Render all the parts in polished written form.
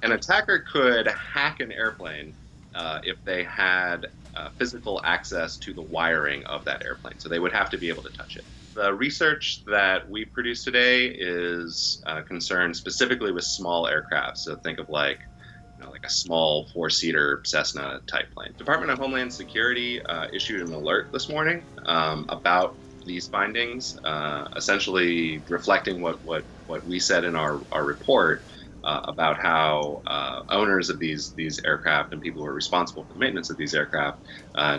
An attacker could hack an airplane if they had physical access to the wiring of that airplane. So they would have to be able to touch it. The research that we produce today is concerned specifically with small aircraft. So think of like a small four-seater Cessna type plane. Department of Homeland Security issued an alert this morning about these findings, essentially reflecting what we said in our report about how owners of these aircraft and people who are responsible for the maintenance of these aircraft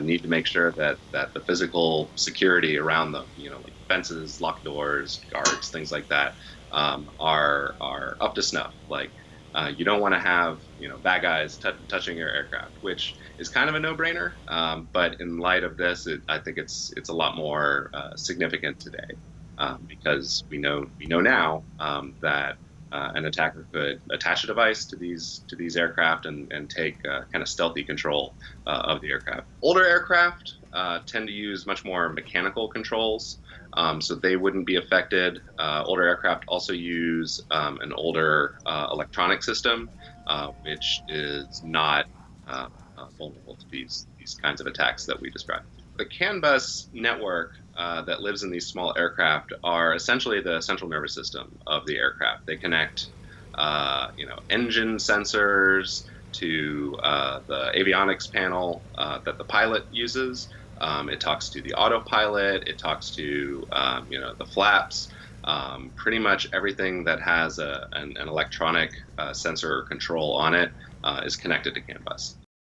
need to make sure that the physical security around them, like fences, locked doors, guards, things like that, are up to snuff. Like you don't want to have bad guys touching your aircraft, which is kind of a no-brainer. But in light of this, I think it's a lot more significant today because we know now that an attacker could attach a device to these aircraft and take kind of stealthy control of the aircraft. Older aircraft tend to use much more mechanical controls, so they wouldn't be affected. Older aircraft also use an older electronic system, which is not vulnerable to these kinds of attacks that we described. The CAN bus network that lives in these small aircraft are essentially the central nervous system of the aircraft. They connect, engine sensors to the avionics panel that the pilot uses. It talks to the autopilot. It talks to the flaps. Pretty much everything that has an electronic sensor or control on it is connected to CAN bus.